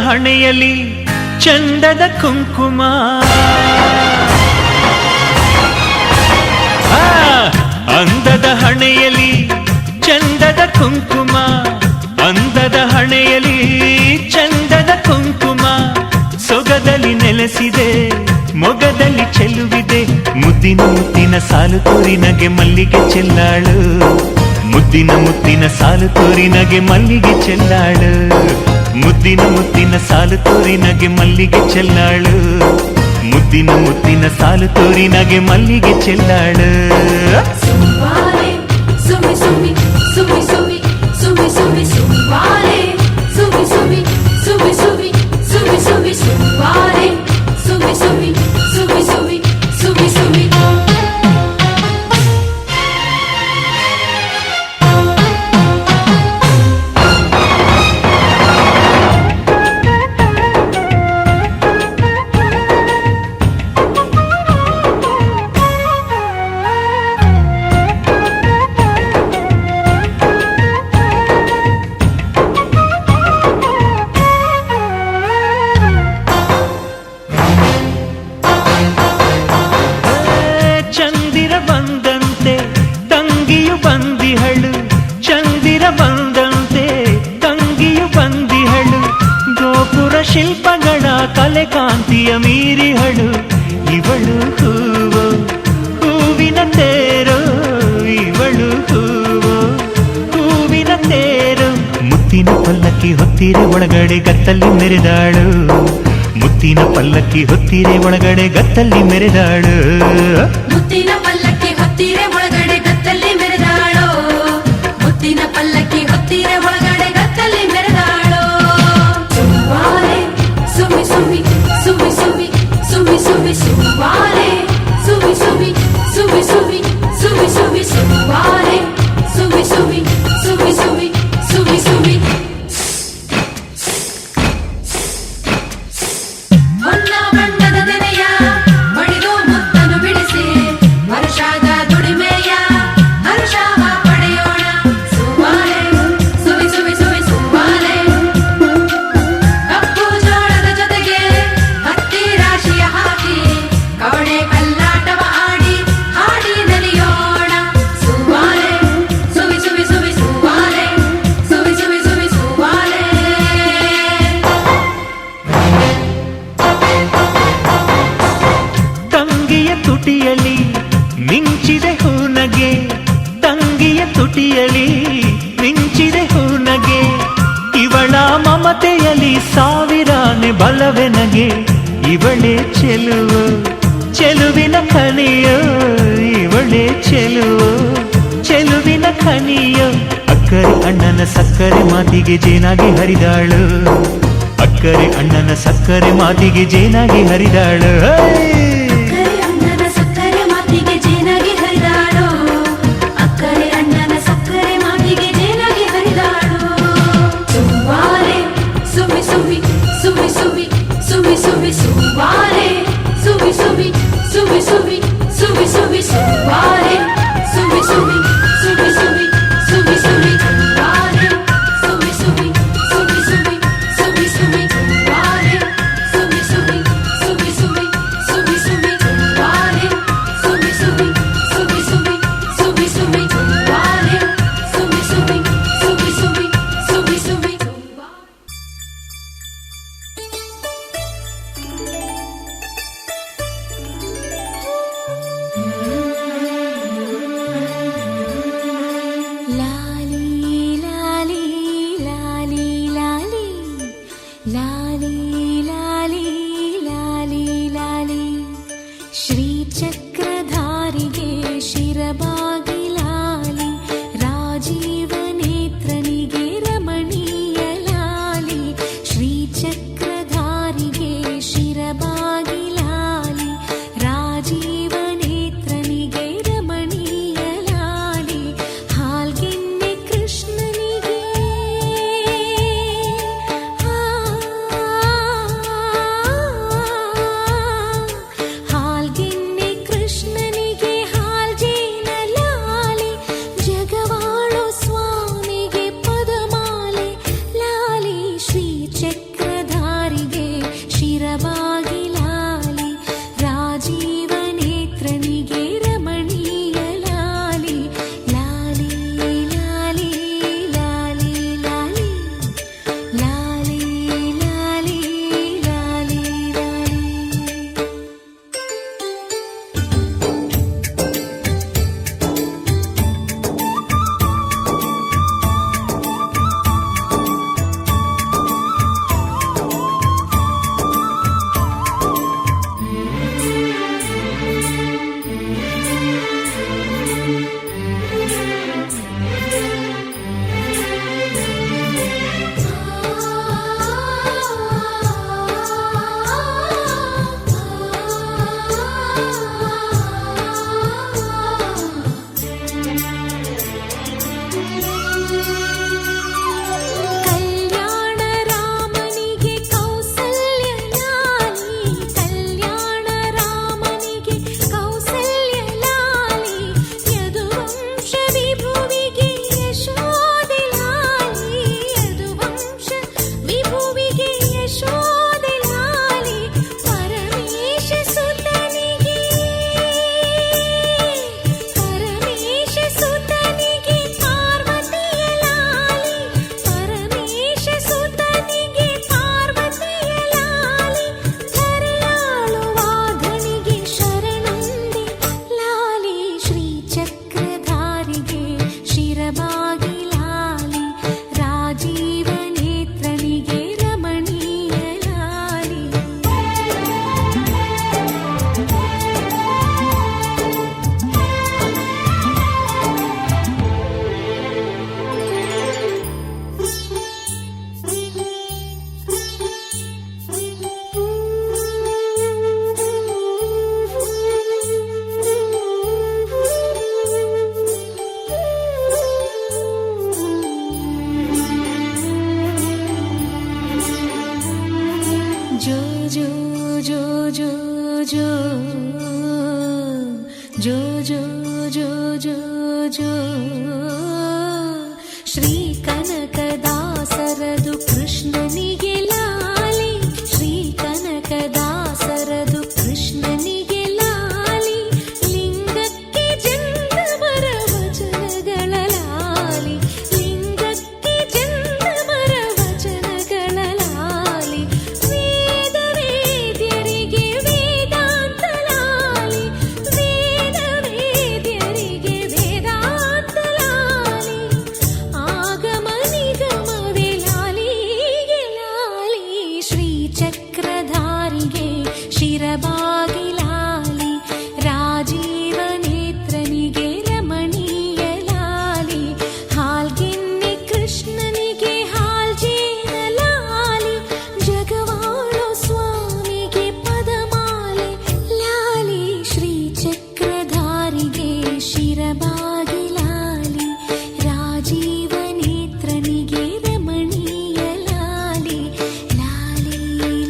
ಹಣೆಯಲಿ ಚಂದದ ಕುಂಕುಮ, ಅಂದದ ಹಣೆಯಲಿ ಚಂದದ ಕುಂಕುಮ, ಅಂದದ ಹಣೆಯಲಿ ಚಂದದ ಕುಂಕುಮ, ಸೊಗದಲ್ಲಿ ನೆಲೆಸಿದೆ ಮೊಗದಲ್ಲಿ ಚೆಲುವಿದೆ, ಮುದ್ದಿನ ಮುತ್ತಿನ ಸಾಲು ತೋರಿನಗೆ ಮಲ್ಲಿಗೆ ಚೆಲ್ಲಾಳು, ಮುದ್ದಿನ ಮುತ್ತಿನ ಸಾಲು ತೋರಿನಗೆ ಮಲ್ಲಿಗೆ ಚೆಲ್ಲಾಳು, ಮುದ್ದಿನ ಮುತ್ತಿನ ಸಾಲು ತೋರಿನಗೆ ಮಲ್ಲಿಗೆ ಚೆಲ್ಲಾಳು, ಮುದ್ದಿನ ಮುತ್ತಿನ ಸಾಲು ತೋರಿನಗೆ ಮಲ್ಲಿಗೆ ಚೆಲ್ಲಾಳು. ಸುಮಿ ಸುಮಿ ಸುಮಿ ಸುಮಿ ಸುಮಿ ಸುಮಿ ಸುವಾರೆ, ಸುಮಿ ಸುಮಿ ಸುಮಿ ಸುಮಿ ಸುಮಿ ಸುಮಿ ಸುವಾರೆ, ಸುಮಿ ಸುಮಿ ಸುಮಿ ಸುಮಿ ಸುಮಿ ಸುಮಿ. ಚಂದಿರ ಬಂದಂತೆ ತಂಗಿಯು ಬಂದಿಹಳು, ಚಂದಿರ ಬಂದಂತೆ ತಂಗಿಯು ಬಂದಿಹಳು, ಗೋಪುರ ಶಿಲ್ಪಗಳ ಕಲೆಕಾಂತಿಯ ಮೀರಿಹಳು, ಇವಳು ಹೂವು ಹೂವಿನ ತೇರು, ಇವಳು ಹೂವು ಹೂವಿನ ತೇರು, ಮುತ್ತಿನ ಪಲ್ಲಕ್ಕಿ ಹೊತ್ತಿರೆ ಒಳಗಡೆ ಗತ್ತಲ್ಲಿ ಮೆರೆದಾಳು, ಮುತ್ತಿನ ಪಲ್ಲಕ್ಕಿ ಹೊತ್ತಿರೆ ಒಳಗಡೆ ಗತ್ತಲ್ಲಿ ಮೆರೆದಾಳು, ಮುತ್ತಿನ ಪಲ್ಲಕ್ಕಿ ಹೊತ್ತಿರೆ ಒಳಗಡೆ ಗತ್ತಲ್ಲಿ ಮೆರೆದಾಳೋ, ಮುತ್ತಿನ ಪಲ್ಲಕ್ಕಿ ಹೊತ್ತಿರೆ ಒಳಗಡೆ ಗತ್ತಲ್ಲಿ ಮೆರೆದಾಳೋ. ಸುವಾರೆ ಸುಮಿ ಸುಮಿ ಸುಮಿ ಸುಮಿ ಸುಮಿ ಸುಮಿ ಸುವಾರೆ, ಸುಮಿ ಸುಮಿ ಸುಮಿ ಸುಮಿ ಸುಮಿ ಸುಮಿ ಸುವಾರೆ, ಸುಮಿ ಸುಮಿ ಸುಮಿ ಸುಮಿ ಸುಮಿ ಸುಮಿ. ಹೊನ್ನ ಬಣ್ಣದ ತೆನೆಯ ಮಡಿದು ಮುತ್ತನು ಬಿಡಿಸಿ ವರ್ಷದ ದುಡಿಮೆಯ ಹರ್ಷವ ಪಡೆಯೋಣ, ಸುವಾರೆ ಸುವಿ ಸುವಿ ಸುವಿ ಸುವಾರೆ. ಕಪ್ಪು ಜೋಳದ ಜೊತೆಗೆ ಹತ್ತಿ ರಾಶಿಯ ಹಾಕಿ ಕವಡೆ ಕಲ್ಲಾಟವ ಆಡಿ ಹಾಡಿ ನಲಿಯೋಣ, ಸುವಾರೆ ಸುವಿ ಸುವಿ ಸುವಿ ಸುವಾರೆ, ಸುವಿ ಸುವಿ ಸುವಿ ಸುವಾರೆ. ತಂಗಿಯ ತುಟಿಯಲಿ ಮಿಂಚಿದೆ ಹೂನಗೆ, ತಂಗಿಯ ತುಟಿಯಲಿ ಮಿಂಚಿದೆ ಹೂನಗೆ, ಇವಳ ಮಮತೆಯಲಿ ಸಾವಿರಾನೆ ಬಲವೆನಗೆ, ಇವಳೇ ಚೆಲುವು ಚೆಲುವಿನ ಖನಿಯೋ, ಇವಳೇ ಚೆಲುವು ಚೆಲುವಿನ ಖನಿಯೋ, ಅಕ್ಕರೆ ಅಣ್ಣನ ಸಕ್ಕರೆ ಮಾತಿಗೆ ಜೇನಾಗಿ ಹರಿದಾಳು, ಅಕ್ಕರೆ ಅಣ್ಣನ ಸಕ್ಕರೆ ಮಾತಿಗೆ ಜೇನಾಗಿ ಹರಿದಾಳು. ಅಕ್ಕರೆ ಅಣ್ಣನ ಸಕ್ಕರೆ ಮಾತಿಗೆ ಜೇನಾಗಿ ಹರಿದಾಳೋ, ಅಕ್ಕರೆ ಅಣ್ಣನ ಸಕ್ಕರೆ ಮಾತಿಗೆ ಜೇನಾಗಿ ಹರಿದಾಳೋ. ಸುವಾರೆ ಸುಮಿ ಸುಮಿ ಸುಮಿ ಸುಮಿ ಸುಮಿ ಸುಮಿ ಸುವಾರೆ, ಸುಮಿ ಸುಮಿ ಸುಮಿ ಸುಮಿ ಸುಮಿ ಸುಮಿ ಸುವಾರೆ, ಸುಮಿ ಸುಮಿ ಸುಮಿ ಸುಮಿ ಸುಮಿ ಸುಮಿ ಸುವಾರೆ, ಸುಮಿ ಸುಮಿ ಸುಮಿ ಸುಮಿ ಸುಮಿ ಸುಮಿ ಸುವಾರೆ, ಸುಮಿ ಸುಮಿ ಸುಮಿ ಸುಮಿ ಸುಮಿ ಸುಮಿ ಸುವಾರೆ, ಸುಮಿ ಸುಮಿ ಸುಮಿ ಸುಮಿ ಸುಮಿ ಸುಮಿ ಸುವಾರೆ, ಸುಮಿ ಸುಮಿ ಸುಮಿ ಸುಮಿ ಸುಮಿ ಸುಮಿ ಸುವಾರೆ. ಲಾಲಿ ಲಾಲಿ ಲಾಲಿ ಲಾಲಿ ಲಾಲಿ ಲಾಲಿ ಲಾಲಿ ಲಾಲಿ, ಶ್ರೀಚಕ್ರಧಾರಿಗೆ ಶಿರಬಾಗಿ ಲಾಲಿ, ರಾಜೀವ ನೇತ್ರನಿಗೆ ರಮಣೀಯ ಲಾಲಿ, ಶ್ರೀಚಕ್ರಧಾರಿಗೆ ಶಿರಬಾಗಿ ಲಾಲಿ, ರಾಜೀವ ನೇತ್ರನಿಗೆ ರಮಣೀಯ ಲಾಲಿ, ಹಾಲ್ಗೆನ್ನೆ ಕೃಷ್ಣನಿಗೆ ಆ ಜೋ ಜೋ ಜೋ ಜೋ ಜೋ ಜೋ ಜೋ ಜೋ ಜೋ ಜೋ ಶ್ರೀ ಕನಕದಾಸರದು ಕೃಷ್ಣನಿಗೆ ಲಾಲಿ ಶ್ರೀ ಕನಕದಾಸರದು ಕೃಷ್ಣನಿಗೆ ಲಾಲಿ ಲಿಂಗಕ್ಕೆ ಜಂಗಮರ ವಚನಗಳ ಲಾಲಿ ಲಿಂಗಕ್ಕೆ ಜಂಗಮರ ವಚನಗಳ ಲಾಲಿ ವೇದ ವೇದ್ಯರಿಗೆ ವೇದಾಂತ ಲಾಲಿ ವೇದ ವೇದ್ಯರಿಗೆ ವೇದಾಂತ ಲಾಲಿ ಆಗಮ ನಿಗಮವೇ ಲಾಲಿಗೆ ಲಾಲಿ ಶ್ರೀ ಚಕ್ರಧಾರಿಗೆ ಶಿರಬಾಗಿ ಲಾಲಿ ರಾಜೀವ ನೇತ್ರನಿಗೆ ರಮಣೀಯ ಲಾಲಿ ಹಾಲ್ಗೆನ್ನೆ ಕೃಷ್ಣನಿಗೆ ಹಾಲ್ಜೇನ ಲಾಲಿ ಜಗವಾಳೋ ಸ್ವಾಮಿಗೆ ಪದಮಾಲೆ ಲಾಲಿ ಶ್ರೀ ಚಕ್ರಧಾರಿಗೆ ಶಿರಬಾಗಿ ಲಾಲಿ ರಾಜೀವ ನೇತ್ರನಿಗೆ ರಮಣೀಯ ಲಾಲಿ ಲಾಲಿ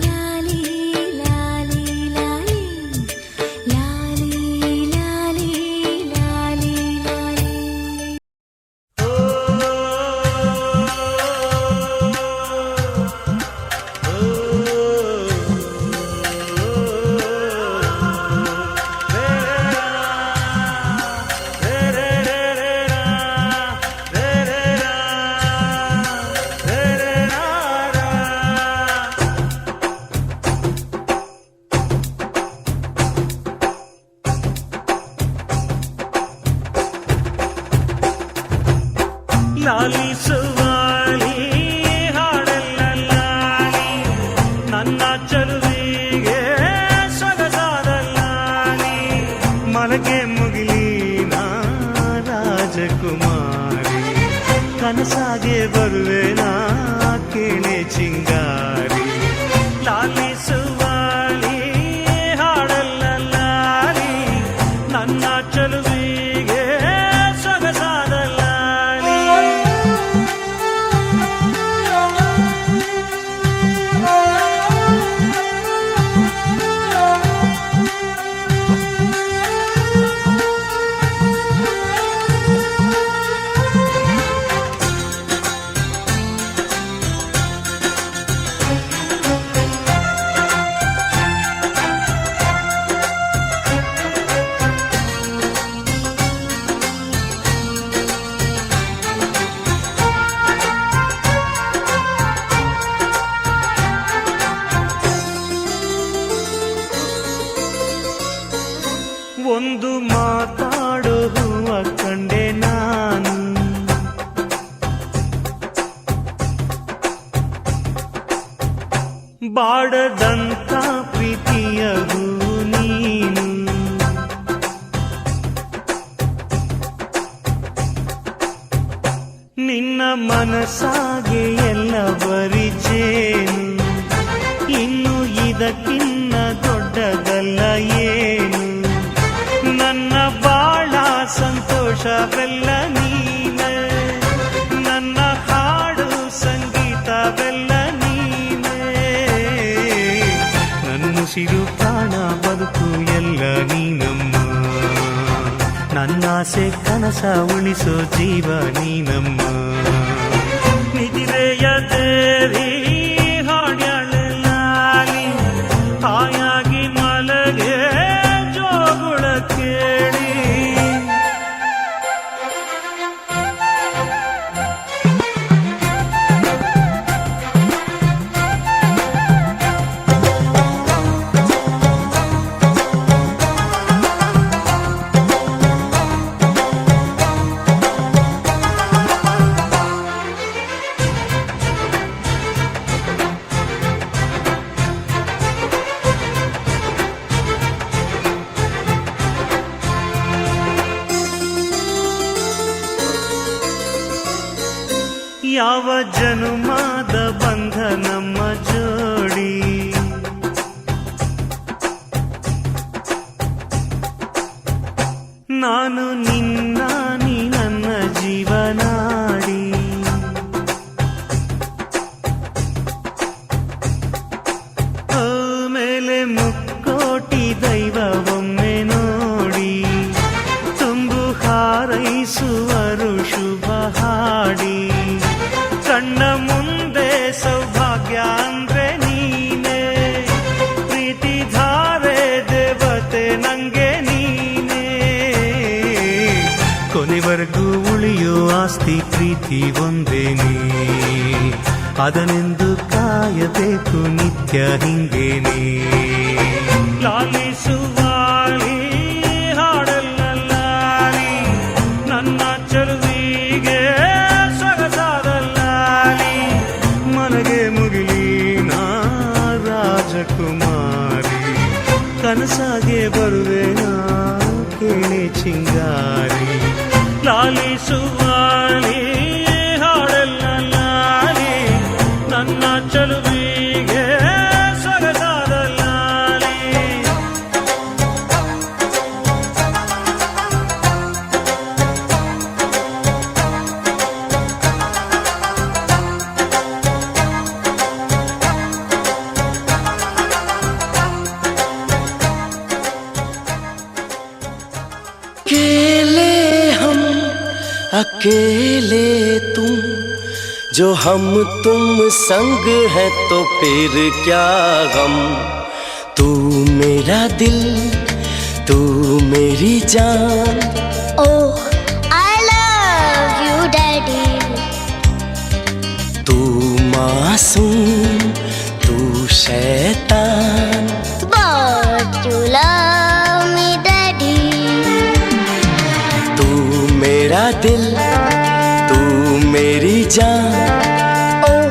ಲಾಲಿ ಲಾಲಿ ಲಾಲಿ ಲಾಲಿ ಲಾಲಿ ಲಾಲಿ ಲಾಲಿ ಲಾಲಿಸುವಾಲಿ ಹಾಡಲ್ಲ ಲಾಲಿ ನನ್ನ ಚಲುವಿಗೆ ಸೊಗಸಾದ ಲಾಲಿ ಮಲಗೆ ಮುಗಿಲಿನ ರಾಜಕುಮಾರಿ ಕನಸಾಗೆ ಬರುವೆನಾ ಕೇಳೆ ಚಿಂಗಾರಿ ಲಾಲಿಸುವಾಲಿ ಹಾಡಲ್ಲ ಲಾಲಿ ನನ್ನ ಚಲುವಿಗೆ ಸೊಗಸಾದ ಲಾಲಿ ಒಂದು ಮಾತಾಡೋ ಹೂವ ಕಂಡೆ ನಾನು ಬಾಡದಂತ ಪ್ರೀತಿಯ ಹೂ ನೀನು ನಿನ್ನ ಮನಸ್ಸಾಗೆ ಎಲ್ಲ ಬರಿಜೇನು ಇನ್ನು ಇದಕ್ಕಿನ್ನ ದೊಡ್ಡದಲ್ಲ ಏನು ನನ್ನ ಬಾಳ ಸಂತೋಷವೆಲ್ಲ ನೀನೆ ನನ್ನ ಹಾಡು ಸಂಗೀತವೆಲ್ಲ ನೀನೆ ನನ್ನುಸಿರು ಪ್ರಾಣ ಬದುಕು ಎಲ್ಲ ನೀನಮ್ಮ ನನ್ನಾಸೆ ಕನಸ ಉಳಿಸೋ ಜೀವ ನೀನಮ್ಮ ನಿದಿರೆಯ ದೇವಿ ಹಾಡ್ಯಾಳ ಲಾಲಿ ಹಾಯಾಗಿ ಮಲಗೆ ಜೋಗುಳ ಕೇಳಿ ಯಾವ ಜನುಮಾದ ಬಂಧ ನಮ್ಮ ಜೋಡಿ ನಾನು ನಿನ್ನ ನೀ ನನ್ನ ಜೀವನಾಡಿ ಓ ಮುಕ್ಕೋಟಿ ದೈವ ಒಮ್ಮೆ ನೋಡಿ ತುಂಬು ಹಾರೈಸುವರು ಶುಭ ಹಾಡಿ ಕಣ್ಣ ಮುಂದೆ ಸೌಭಾಗ್ಯ ಅಂದ್ರೆ ನೀನೆ ಪ್ರೀತಿ ಧಾರೆ ದೇವತೆ ನಂಗೆ ನೀನೆ ಕೊನೆವರೆಗೂ ಉಳಿಯೋ ಆಸ್ತಿ ಪ್ರೀತಿ ಒಂದೇನೇ ಅದನೆಂದು ಕಾಯಬೇಕು ನಿತ್ಯ ಹಿಂಗೇನೆ ಲಾಲಿಸುವಾಲಿ ಹಾಡಲ್ಲಾಲಿ ನನ್ನ ಚಲುವಿಗೆ ಸೊಗಸಾದಲ್ಲಾಲಿ ಮನಗೆ ಮುಗಿಲಿನ ರಾಜಕುಮಾರಿ ಕನಸಾಗೆ ಬರುವೆನಾ ಕೇಳಿ ಚಿಂಗಾರಿ ಲಾಲಿಸುವಾಲಿ ನನ್ನ ಚಲುವಿಗೆ ಸೊಗಸಾದಲ್ಲಾಲಿ अकेले हम अकेले तुम जो हम तुम संग है तो फिर क्या गम तू मेरा दिल तू मेरी जान Oh, I love you, Daddy. तू मासूम तू शैतान But you love me, Daddy. तू मेरा दिल तू मेरी जान Oh,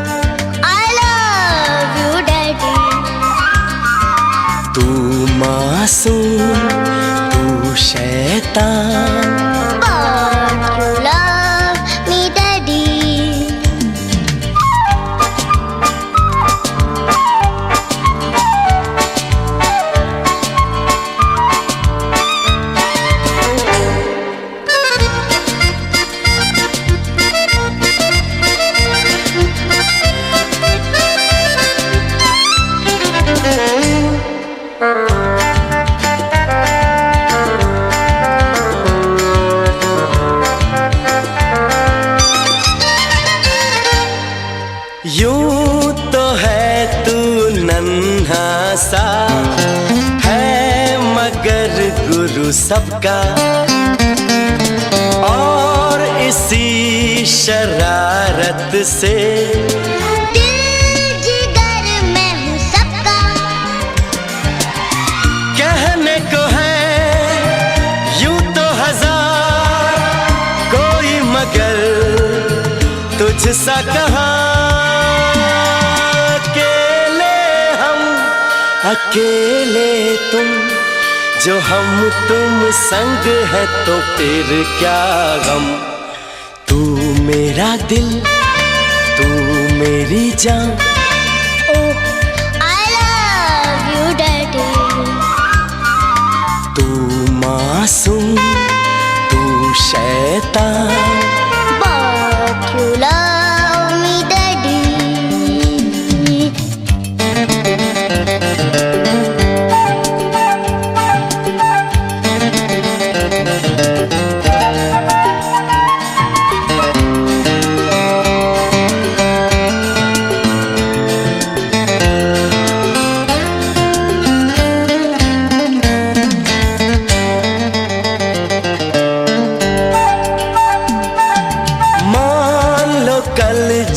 I love you, Daddy. तू मासूम तू शैतान But you love me, Daddy. यूं तो है तू नन्हा सा है मगर गुरु सबका और इसी शरारत से दिल जिगर मैं हूँ सबका. कहने को है यूं तो हजार कोई मगर तुझसा कहाँ अकेले तुम जो हम तुम संग है तो फिर क्या गम तू मेरा दिल तू मेरी जान Oh, I love you, Daddy. तू मासूम तू शैतान But you love me, Daddy.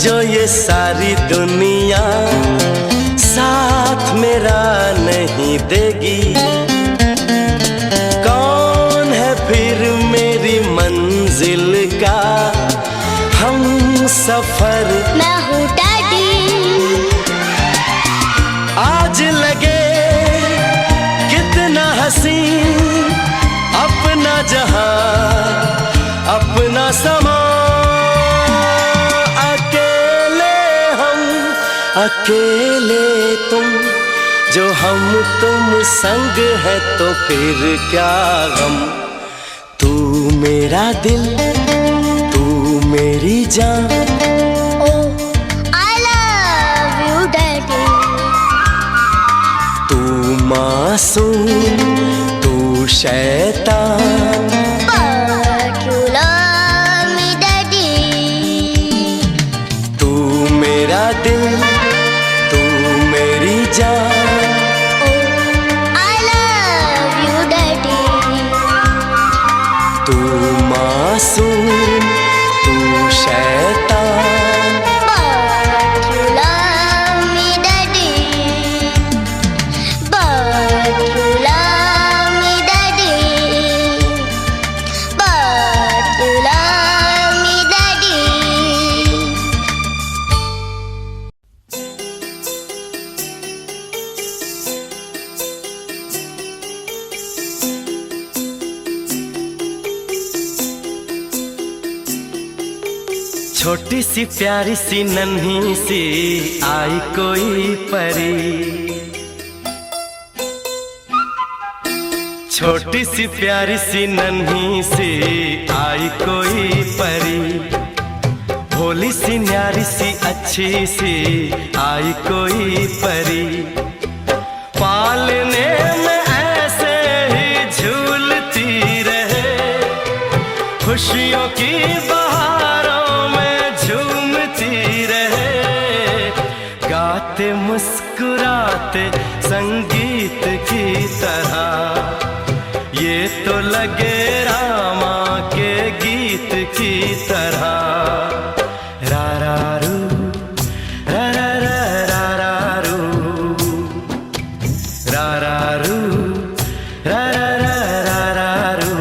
जो ये सारी दुनिया साथ मेरा नहीं देगी कौन है फिर मेरी मंजिल का हम सफर मैं हूँ डैडी. आज लगे कितना हसी अपना जहां अपना समा अकेले तुम जो हम तुम संग है तो फिर क्या गम तू मेरा दिल तू मेरी जान Oh, I love you, Daddy. तू मासूम तू शैतान, But you love me, Daddy. तू मेरा दिल, तू मेरी जान, Oh, I love you, Daddy. तू मासूम तू शैतान, But you love me, Daddy. But you love me, Daddy. But you love me, Daddy. छोटी सी प्यारी सी नन्ही सी आई कोई परी, छोटी सी प्यारी सी नन्ही सी आई कोई परी, भोली सी न्यारी सी अच्छी सी आई कोई परी, पालने में ऐसे ही झूलती रहे, खुशियों की बहारों में झूमती रहे, गाते मुस्कुराते संगीत की तरह, ये तो लगे रामा के गीत की तरह। रा रा रू, रा रा रा रा रा रू, रा रा रू, रा रा रा रा रा रू।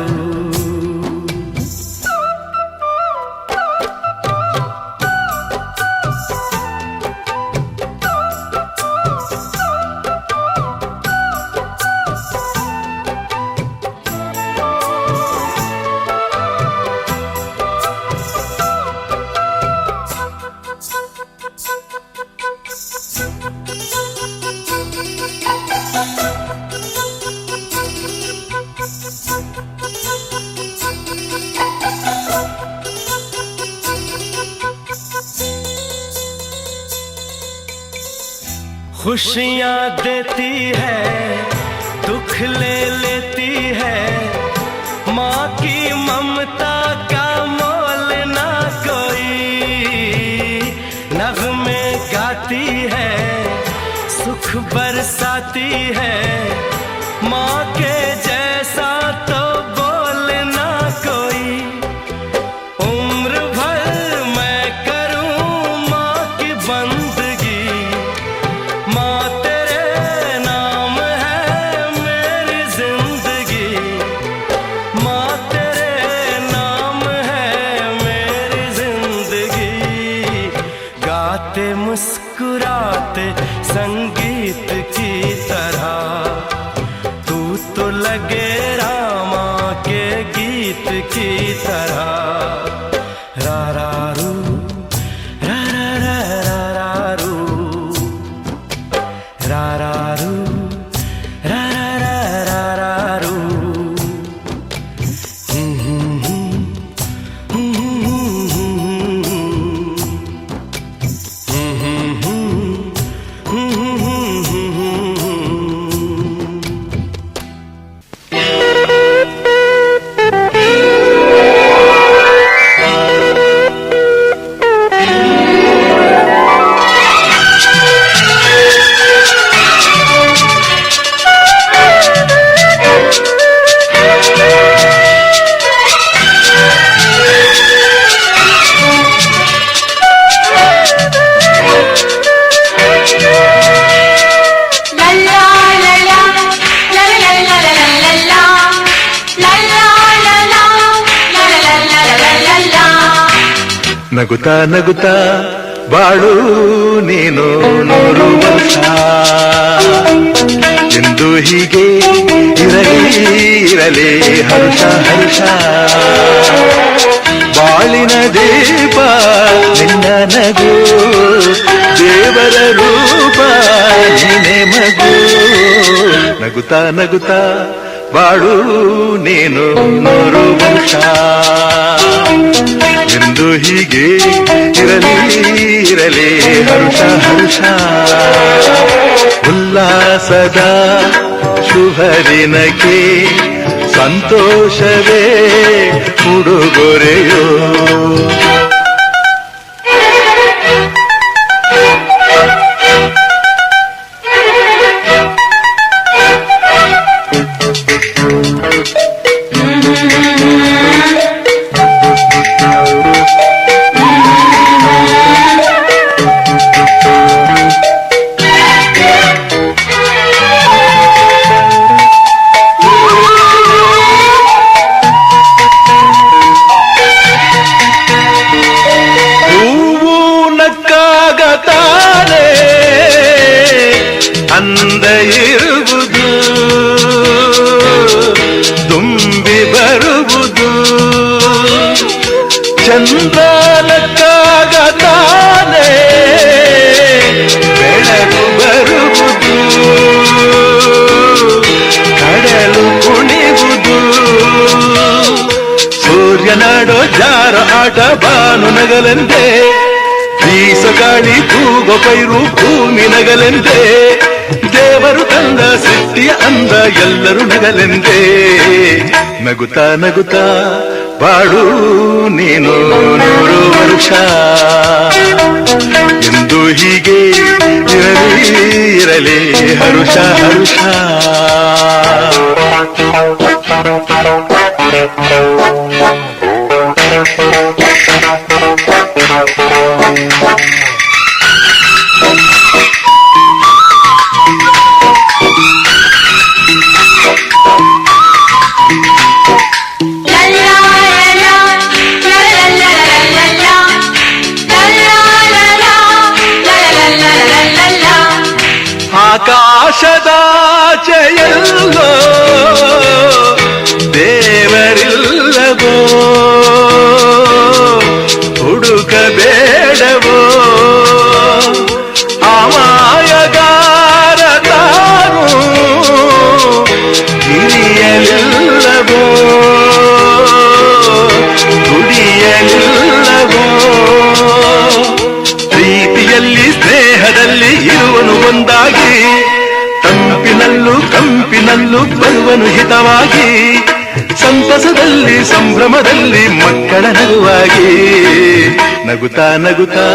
खुशियाँ देती है, दुख ले लेती है, माँ की ममता का मोल ना कोई, नग़्मे गाती है, सुख बरसाती है, माँ के जैसा तो बोल ना कोई, उम्र भर मैं करूँ माँ की बंदगी, माँ तेरे नाम है मेरी जिंदगी, माँ तेरे नाम है मेरी जिंदगी, गाते मुस्कुराते संगीत की तरह, तू तो लगे रामा के गीत की तरह। रा रा रू, रा रा रा रा रा रू, रा रा रू, रा रा रा रा रा रू। ನಗುತ್ತಾ ನಗುತ್ತಾ ಬಾಳು ನೀನು 100 ವರ್ಷ ಎಂದು ಹೀಗೆ ಇರಲಿ ಹರ್ಷ ಹರ್ಷ ಬಾಳಿನ ದೀಪ ನಿನ್ನ ನಗು ದೇವರ ರೂಪ ನೀನೆ ಮಗು ನಗುತ್ತಾ ನಗುತ್ತಾ ಬಾಳು ನೀನು 100 ವರ್ಷ ಎಂದು ಹೀಗೆ ಇರಲಿ ಹರ್ಷ ಹರ್ಷ ಉಲ್ಲಾಸದ ಶುಭ ದಿನಕ್ಕೆ ಸಂತೋಷವೇ ಉಡುಗೊರೆಯೋ. ಅಂದ ಇರುವುದು ತುಂಬಿ ಬರುವುದು ಚಂದ್ರಾಲಕ್ಕಾಗ ತಾನೇ ಬೆಳಕು ಬರುವುದು ಕಡಲು ಕುಣಿವುದು ಸೂರ್ಯನಾಡೋ ಜಾರ ಆಟ ಬಾನು ನಗಲೆಂದೇ ಬೀಸ ಗಾಳಿ ತೂಗೋ ಪೈರು ಭೂಮಿ ನಗಲೆಂದೇ ದೇವರು ತಂದ ಸೃಷ್ಟಿಯ ಅಂದ ಎಲ್ಲರೂ ನಗಲೆಂದೇ ನಗುತ್ತಾ ನಗುತ್ತಾ ಬಾಳು ನೀನು 100 ವರ್ಷ ಎಂದು ಹೀಗೆ ಇರಲಿ ಹರುಷ ಹರುಷ. ಆಕಾಶದಾಚೆಯಲ್ಲೋ ದೇವರಿಲ್ಲವೋ ಹುಡುಕಬೇಡವೋ ಅಮಾಯಗಾರ ತಾನು ಹಿರಿಯಲಿಲ್ಲವೋ ದುಡಿಯಲಿಲ್ಲವೋ ಪ್ರೀತಿಯಲ್ಲಿ ಸ್ನೇಹದಲ್ಲಿ ಇರುವನು ಒಂದಾಗಿ ತಂಪಿನಲ್ಲೂ ಕಂಪಿನಲ್ಲೂ ಬರುವನು ಹಿತವಾಗಿ ಸಂತಸದಲ್ಲಿ ಸಂಭ್ರಮದಲ್ಲಿ ಮಕ್ಕಳ ನಗುವಾಗಿ ನಗುತ್ತಾ ನಗುತ್ತಾ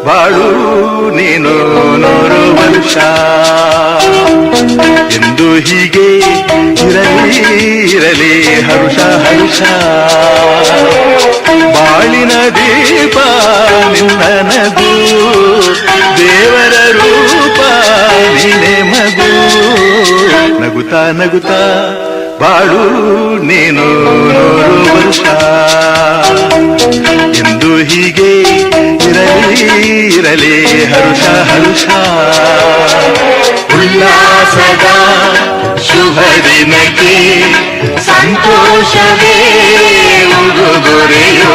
ಬಾಳು ನೀನು 100 ವರ್ಷ ಎಂದು ಹೀಗೆ ಇರಲಿ ಹರುಷ ಹರುಷ. ಬಾಳಿನ ದೀಪ ನಿನ್ನ ನಗು ದೇವರ ರೂಪ ನೀನೆ ಮಗು ನಗುತ್ತಾ ನಗುತ್ತಾ ಬಾಳು ನೀನು 100 ವರ್ಷ ಎಂದು ಹೀಗೆ ಇರಲಿ ಹರುಷ ಹರುಷ. ಉಲ್ಲಾಸದ ಶುಭ ದಿನಕ್ಕೆ ಸಂತೋಷವೇ ಉಡುಗೊರೆಯೋ.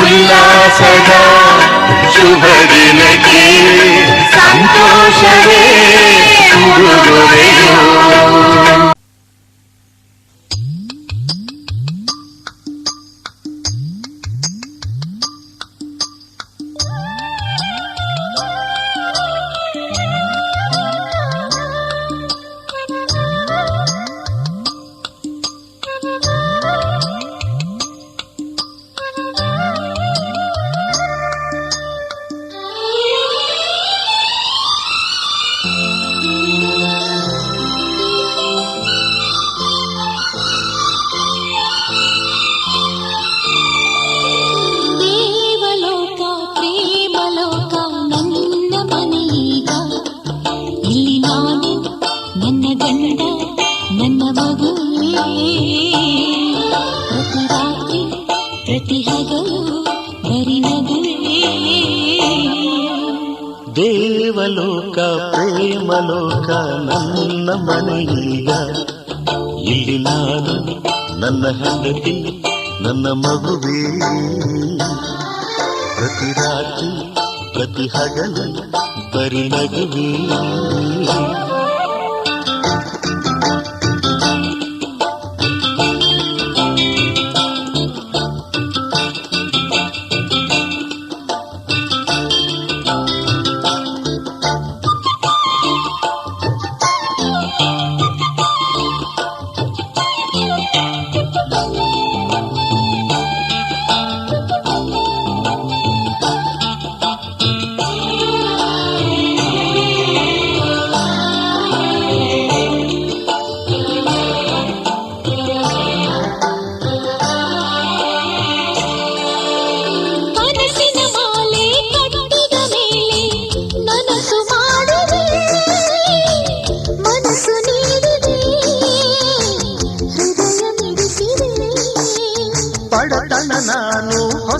ಉಲ್ಲಾಸದ ಶುಭ ದಿನಕ್ಕೆ ಸಂತೋಷವೇ ಉಡುಗೊರೆಯೋ. ದೇವಲೋಕ ಪ್ರೇಮಲೋಕ ನನ್ನ ಮನೆಯೀಗ ಇಲ್ಲಿ ನಾನು ನನ್ನ ಹೆಂಡತಿ ನನ್ನ ಮಗುವೇ ಪ್ರತಿ ರಾತ್ರಿ ಪ್ರತಿ ಹಗಲು ಬರಿ ನಗುವೇ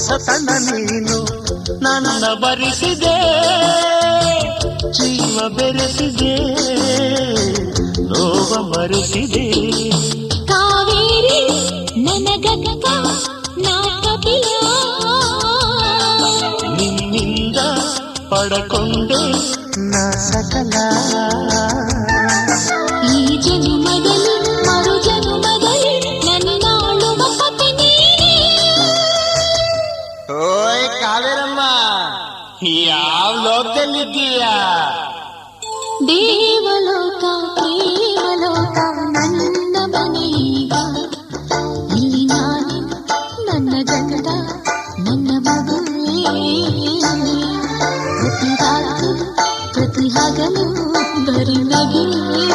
ಹೊಸತನ ನೀನು ನನ್ನ ಬರಿಸಿದೆ, ಜೀವ ಬೆರೆಸಿದೆ, ನೋವ ಮರೆಸಿದೆ. ಕಾವೇರಿ ನನಗಕ್ಕ ನಾ ಕಪಿಲ, ನಿನ್ನಿಂದ ಪಡಕೊಂಡೆ ನಾ ಸಕಲ. ಈ ಜನುಮದಲ್ಲಿ ಮರು ಜನುಮದಲ್ಲಿ ನನ್ನಾಳುವ ಪತಿ ನೀನೇ. ಓಯ್ ಕಾವೇರಮ್ಮ, ಯಾವ ಲೋಕದಲ್ಲಿದ್ದೀಯಾ? ದೇವಲೋಕ ಪ್ರೇಮಲೋಕ ನನ್ನ ಮನೆಯೀಗ. ಇಲ್ಲಿ ನಾನು ನನ್ನ ಗಂಡ ನನ್ನ ಮಗುವೇ. ಪ್ರತಿ ರಾತ್ರಿ ಪ್ರತಿ ಹಗಲು ಬರಿ ನಗುವೇ.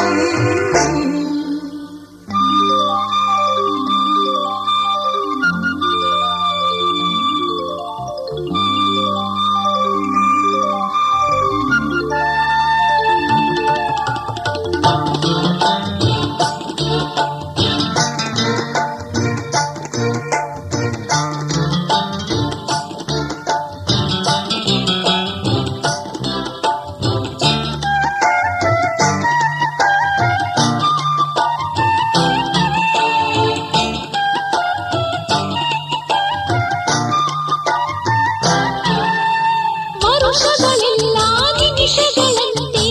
ವರುಷಗಳೆಲ್ಲ ನಿಮಿಷಗಳಂತೆ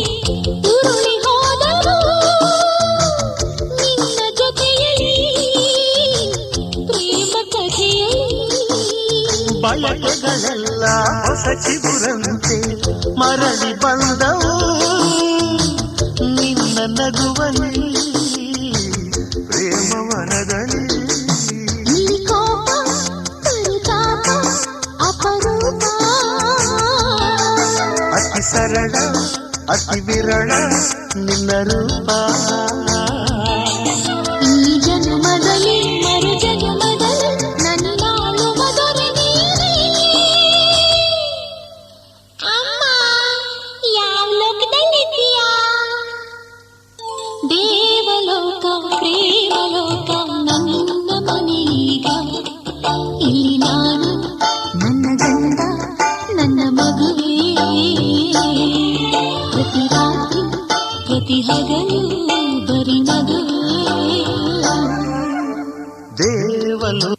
ಉರುಳಿ ಹೋದರು ನಿನ್ನ ಜೊತೆಯಲ್ಲಿ ಪ್ರೇಮ ಕಥೆಯಲ್ಲಿ. ಬಯಕೆಗಳೆಲ್ಲ ಹೊಸ ಚಿಗುರಂತೆ ಮರಳಿ ಬಂದವು ನಿನ್ನ ನಗುವಲ್ಲಿ ಪ್ರೇಮವನದಲ್ಲಿ. ಇಲ್ಲಿ ಕೋಪ ಪರಿತಾಪ ಅಪರೂಪ. ಅತಿ ಸರಳ ಅತಿ ವಿರಳ ನಿನ್ನ ರೂಪ. ಈ ಜನ್ಮದಲ್ಲಿ ಮರು ಜನ್ಮದಲ್ಲಿ ನನ್ನಾಳುವ ದೊರೆ ನೀನೇ. ಅಮ್ಮ ಯಾವ ಲೋಕದಲ್ಲಿದ್ದೀಯಾ? ದೇವಲೋಕ ಪ್ರೇಮಲೋಕ ನನ್ನ ಮನೆಯೀಗ. ಇಲ್ಲಿ ನಾನು ನನ್ನ ಗಂಡ ನನ್ನ ಮಗುವೇ. ಪ್ರತಿ ರಾತ್ರಿ ಪ್ರತಿ ಹಗಲು ಬರಿ ನಗುವೇ. ದೇವಲು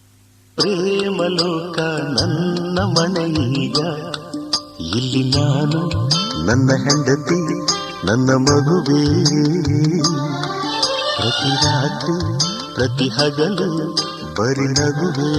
ಪ್ರೇಮಲೋಕ ನನ್ನ ಮನೆಯೀಗ. ಇಲ್ಲಿ ನಾನು ನನ್ನ ಹೆಂಡತಿ ನನ್ನ ಮಗುವೇ. ಪ್ರತಿ ರಾತ್ರಿ ಪ್ರತಿ ಹಗಲು ಬರಿ ನಗುವೇ.